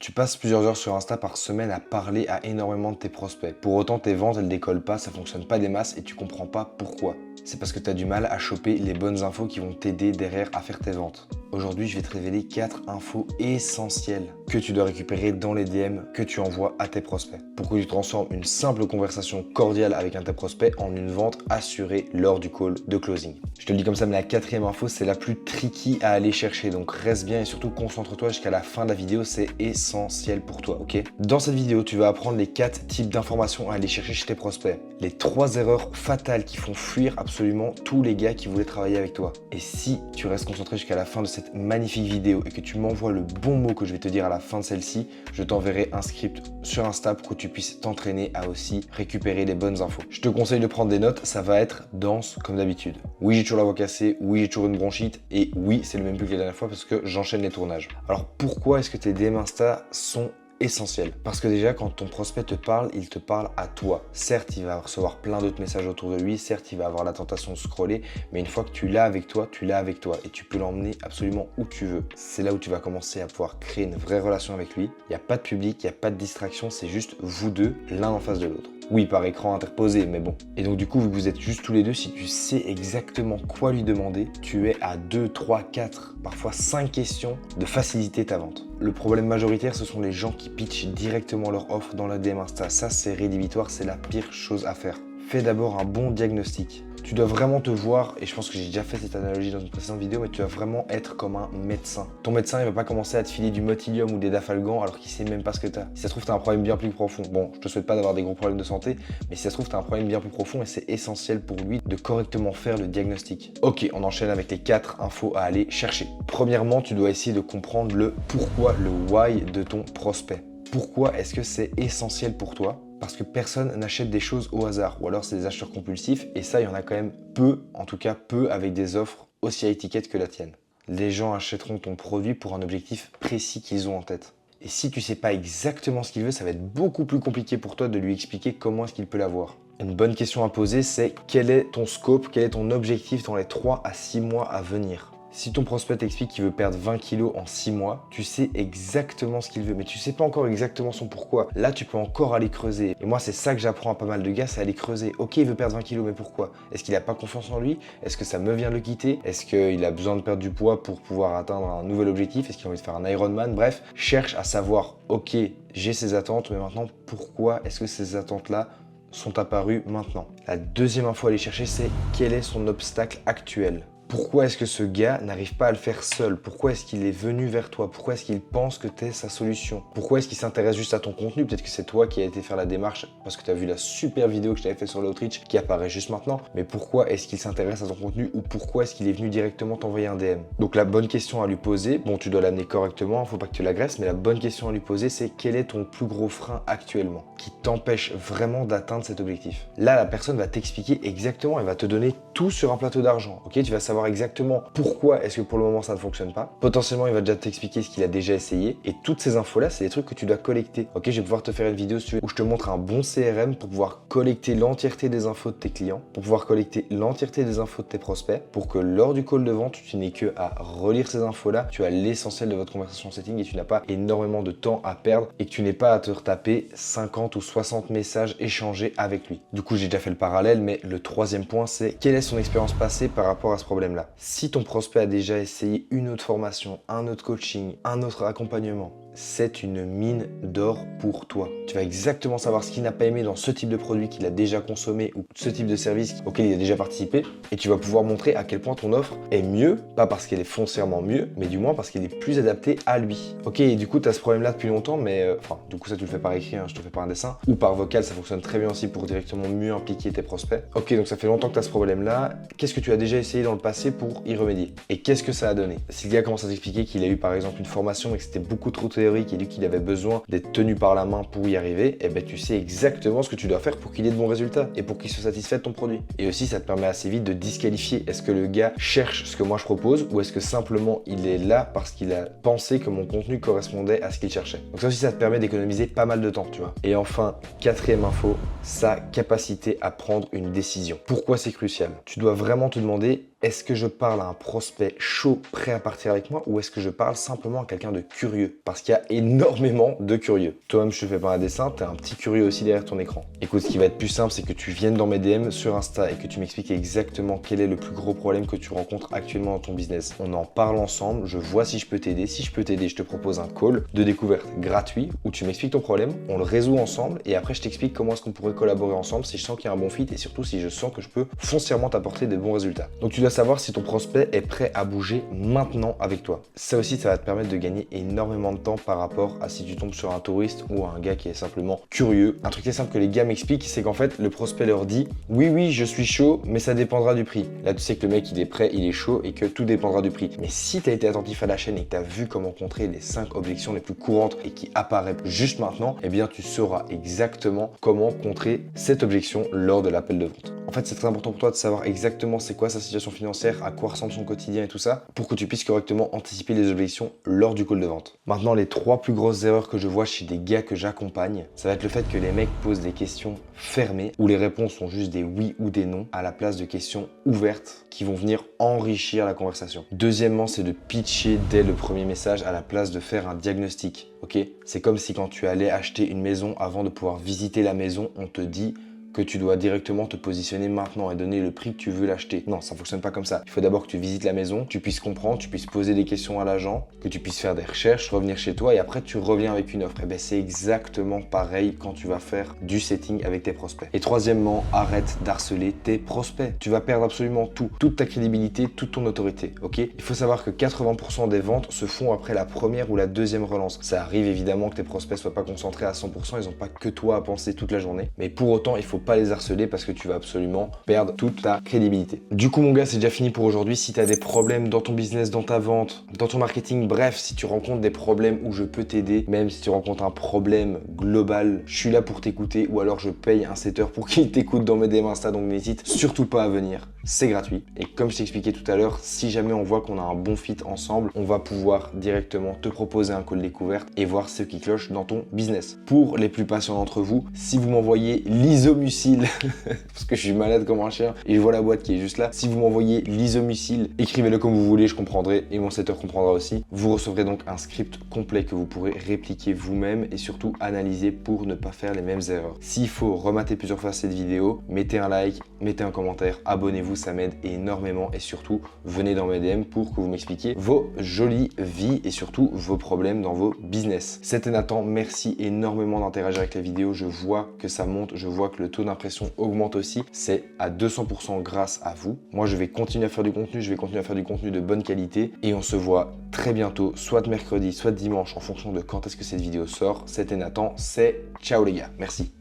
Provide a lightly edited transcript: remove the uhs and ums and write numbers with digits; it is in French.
Tu passes plusieurs heures sur Insta par semaine à parler à énormément de tes prospects. Pour autant, tes ventes, elles décollent pas, ça fonctionne pas des masses et tu comprends pas pourquoi. C'est parce que tu as du mal à choper les bonnes infos qui vont t'aider derrière à faire tes ventes. Aujourd'hui, je vais te révéler 4 infos essentielles que tu dois récupérer dans les DM que tu envoies à tes prospects pour que tu transformes une simple conversation cordiale avec un de tes prospects en une vente assurée lors du call de closing. Je te le dis comme ça, mais la quatrième info, c'est la plus tricky à aller chercher. Donc reste bien et surtout concentre-toi jusqu'à la fin de la vidéo, c'est essentiel pour toi, ok? Dans cette vidéo, tu vas apprendre les 4 types d'informations à aller chercher chez tes prospects. Les 3 erreurs fatales qui font fuir absolument tous les gars qui voulaient travailler avec toi. Et si tu restes concentré jusqu'à la fin de cette magnifique vidéo et que tu m'envoies le bon mot que je vais te dire à la fin de celle-ci, je t'enverrai un script sur Insta pour que tu puisses t'entraîner à aussi récupérer les bonnes infos. Je te conseille de prendre des notes, ça va être dense comme d'habitude. Oui, j'ai toujours la voix cassée, oui, j'ai toujours une bronchite et oui, c'est le même plus que la dernière fois parce que j'enchaîne les tournages. Alors pourquoi est-ce que tes DM Insta sont essentiel. Parce que déjà, quand ton prospect te parle, il te parle à toi. Certes, il va recevoir plein d'autres messages autour de lui. Certes, il va avoir la tentation de scroller. Mais une fois que tu l'as avec toi, tu l'as avec toi. Et tu peux l'emmener absolument où tu veux. C'est là où tu vas commencer à pouvoir créer une vraie relation avec lui. Il n'y a pas de public, il n'y a pas de distraction. C'est juste vous deux, l'un en face de l'autre. Oui, par écran interposé, mais bon. Et donc du coup, vu que vous êtes juste tous les deux, si tu sais exactement quoi lui demander, tu es à 2, 3, 4, parfois 5 questions de faciliter ta vente. Le problème majoritaire, ce sont les gens qui pitchent directement leur offre dans la DM Insta. Ça, c'est rédhibitoire, c'est la pire chose à faire. Fais d'abord un bon diagnostic. Tu dois vraiment te voir, et je pense que j'ai déjà fait cette analogie dans une précédente vidéo, mais tu dois vraiment être comme un médecin. Ton médecin, il va pas commencer à te filer du Motilium ou des Dafalgan alors qu'il sait même pas ce que tu as. Si ça se trouve, tu as un problème bien plus profond. Bon, je te souhaite pas d'avoir des gros problèmes de santé, mais si ça se trouve, tu as un problème bien plus profond et c'est essentiel pour lui de correctement faire le diagnostic. Ok, on enchaîne avec les 4 infos à aller chercher. Premièrement, tu dois essayer de comprendre le pourquoi, le why de ton prospect. Pourquoi est-ce que c'est essentiel pour toi ? Parce que personne n'achète des choses au hasard, ou alors c'est des acheteurs compulsifs, et ça, il y en a quand même peu, en tout cas peu, avec des offres aussi à étiquette que la tienne. Les gens achèteront ton produit pour un objectif précis qu'ils ont en tête. Et si tu sais pas exactement ce qu'il veut, ça va être beaucoup plus compliqué pour toi de lui expliquer comment est-ce qu'il peut l'avoir. Une bonne question à poser, c'est quel est ton scope, quel est ton objectif dans les 3 à 6 mois à venir ? Si ton prospect t'explique qu'il veut perdre 20 kilos en 6 mois, tu sais exactement ce qu'il veut, mais tu sais pas encore exactement son pourquoi. Là, tu peux encore aller creuser. Et moi, c'est ça que j'apprends à pas mal de gars, c'est aller creuser. Ok, il veut perdre 20 kilos, mais pourquoi? Est-ce qu'il a pas confiance en lui? Est-ce que ça me vient de le quitter? Est-ce qu'il a besoin de perdre du poids pour pouvoir atteindre un nouvel objectif? Est-ce qu'il a envie de faire un Ironman? Bref, cherche à savoir, ok, j'ai ces attentes, mais maintenant, pourquoi est-ce que ces attentes-là sont apparues maintenant? La deuxième info à aller chercher, c'est quel est son obstacle actuel? Pourquoi est-ce que ce gars n'arrive pas à le faire seul? Pourquoi est-ce qu'il est venu vers toi? Pourquoi est-ce qu'il pense que tu es sa solution? Pourquoi est-ce qu'il s'intéresse juste à ton contenu? Peut-être que c'est toi qui as été faire la démarche parce que tu as vu la super vidéo que je t'avais fait sur l'Outreach qui apparaît juste maintenant. Mais pourquoi est-ce qu'il s'intéresse à ton contenu ou pourquoi est-ce qu'il est venu directement t'envoyer un DM? Donc la bonne question à lui poser, bon tu dois l'amener correctement, faut pas que tu l'agresses, mais la bonne question à lui poser c'est quel est ton plus gros frein actuellement qui t'empêche vraiment d'atteindre cet objectif? Là la personne va t'expliquer exactement, elle va te donner tout sur un plateau d'argent, ok? Tu vas savoir exactement pourquoi est-ce que pour le moment ça ne fonctionne pas. Potentiellement, il va déjà t'expliquer ce qu'il a déjà essayé. Et toutes ces infos-là, c'est des trucs que tu dois collecter. Ok, je vais pouvoir te faire une vidéo si tu veux, où je te montre un bon CRM pour pouvoir collecter l'entièreté des infos de tes clients, pour pouvoir collecter l'entièreté des infos de tes prospects, pour que lors du call de vente, tu n'aies que à relire ces infos-là. Tu as l'essentiel de votre conversation setting et tu n'as pas énormément de temps à perdre et que tu n'aies pas à te retaper 50 ou 60 messages échangés avec lui. Du coup, j'ai déjà fait le parallèle, mais le troisième point, c'est quelle est son expérience passée par rapport à ce problème-là. Si ton prospect a déjà essayé une autre formation, un autre coaching, un autre accompagnement, c'est une mine d'or pour toi. Tu vas exactement savoir ce qu'il n'a pas aimé dans ce type de produit qu'il a déjà consommé ou ce type de service auquel il a déjà participé et tu vas pouvoir montrer à quel point ton offre est mieux, pas parce qu'elle est foncièrement mieux, mais du moins parce qu'elle est plus adaptée à lui. Ok, et du coup, tu as ce problème-là depuis longtemps, mais du coup, ça tu le fais par écrit, hein, je te fais par un dessin ou par vocal, ça fonctionne très bien aussi pour directement mieux impliquer tes prospects. Ok, donc ça fait longtemps que tu as ce problème-là. Qu'est-ce que tu as déjà essayé dans le passé pour y remédier? Et qu'est-ce que ça a donné? Si le gars commence à t'expliquer qu'il a eu par exemple une formation et que c'était beaucoup trop théorique et dit qu'il avait besoin d'être tenu par la main pour y arriver, eh ben tu sais exactement ce que tu dois faire pour qu'il ait de bons résultats et pour qu'il soit satisfait de ton produit. Et aussi, ça te permet assez vite de disqualifier. Est-ce que le gars cherche ce que moi je propose ou est-ce que simplement il est là parce qu'il a pensé que mon contenu correspondait à ce qu'il cherchait? Donc ça aussi, ça te permet d'économiser pas mal de temps, tu vois. Et enfin, quatrième info, sa capacité à prendre une décision. Pourquoi c'est crucial? Tu dois vraiment te demander Est-ce que je parle à un prospect chaud, prêt à partir avec moi, ou est-ce que je parle simplement à quelqu'un de curieux? Parce qu'il y a énormément de curieux. Toi-même, je te fais pas un dessin, t'es un petit curieux aussi derrière ton écran. Écoute, ce qui va être plus simple, c'est que tu viennes dans mes DM sur Insta et que tu m'expliques exactement quel est le plus gros problème que tu rencontres actuellement dans ton business. On en parle ensemble, je vois si je peux t'aider. Si je peux t'aider, je te propose un call de découverte gratuit où tu m'expliques ton problème, on le résout ensemble et après je t'explique comment est-ce qu'on pourrait collaborer ensemble si je sens qu'il y a un bon fit et surtout si je sens que je peux foncièrement t'apporter des bons résultats. Donc tu dois savoir si ton prospect est prêt à bouger maintenant avec toi. Ça aussi, ça va te permettre de gagner énormément de temps par rapport à si tu tombes sur un touriste ou un gars qui est simplement curieux. Un truc très simple que les gars m'expliquent, c'est qu'en fait, le prospect leur dit « Oui, je suis chaud, mais ça dépendra du prix. » Là, tu sais que le mec, il est prêt, il est chaud et que tout dépendra du prix. Mais si tu as été attentif à la chaîne et que tu as vu comment contrer les 5 objections les plus courantes et qui apparaissent juste maintenant, eh bien, tu sauras exactement comment contrer cette objection lors de l'appel de vente. En fait, c'est très important pour toi de savoir exactement c'est quoi sa situation financière, à quoi ressemble son quotidien et tout ça, pour que tu puisses correctement anticiper les objections lors du call de vente. Maintenant, les 3 plus grosses erreurs que je vois chez des gars que j'accompagne, ça va être le fait que les mecs posent des questions fermées, où les réponses sont juste des oui ou des non, à la place de questions ouvertes qui vont venir enrichir la conversation. Deuxièmement, c'est de pitcher dès le premier message à la place de faire un diagnostic. Ok, c'est comme si quand tu allais acheter une maison, avant de pouvoir visiter la maison, on te dit que tu dois directement te positionner maintenant et donner le prix que tu veux l'acheter. Non, ça ne fonctionne pas comme ça. Il faut d'abord que tu visites la maison, tu puisses comprendre, tu puisses poser des questions à l'agent, que tu puisses faire des recherches, revenir chez toi et après tu reviens avec une offre. Et bien c'est exactement pareil quand tu vas faire du setting avec tes prospects. Et troisièmement, arrête d'harceler tes prospects. Tu vas perdre absolument tout, toute ta crédibilité, toute ton autorité. Ok? Il faut savoir que 80% des ventes se font après la première ou la deuxième relance. Ça arrive évidemment que tes prospects soient pas concentrés à 100%, ils n'ont pas que toi à penser toute la journée. Mais pour autant, il faut pas les harceler parce que tu vas absolument perdre toute ta crédibilité. Du coup mon gars, c'est déjà fini pour aujourd'hui. Si tu as des problèmes dans ton business, dans ta vente, dans ton marketing, bref, si tu rencontres des problèmes où je peux t'aider, même si tu rencontres un problème global, je suis là pour t'écouter ou alors je paye un setter pour qu'il t'écoute dans mes DM Insta, donc n'hésite surtout pas à venir. C'est gratuit. Et comme je t'expliquais tout à l'heure, si jamais on voit qu'on a un bon fit ensemble, on va pouvoir directement te proposer un call découverte et voir ce qui cloche dans ton business. Pour les plus patients d'entre vous, si vous m'envoyez l'isomucil, parce que je suis malade comme un chien et je vois la boîte qui est juste là, si vous m'envoyez l'isomucil, écrivez-le comme vous voulez, je comprendrai et mon setter comprendra aussi. Vous recevrez donc un script complet que vous pourrez répliquer vous-même et surtout analyser pour ne pas faire les mêmes erreurs. S'il faut remater plusieurs fois cette vidéo, mettez un like, mettez un commentaire, abonnez-vous, ça m'aide énormément et surtout venez dans mes DM pour que vous m'expliquiez vos jolies vies et surtout vos problèmes dans vos business. C'était Nathan, merci énormément d'interagir avec la vidéo, je vois que ça monte, je vois que le taux d'impression augmente aussi, c'est à 200% grâce à vous. Moi je vais continuer à faire du contenu, je vais continuer à faire du contenu de bonne qualité et on se voit très bientôt, soit mercredi, soit dimanche en fonction de quand est-ce que cette vidéo sort. C'était Nathan, c'est ciao les gars, merci.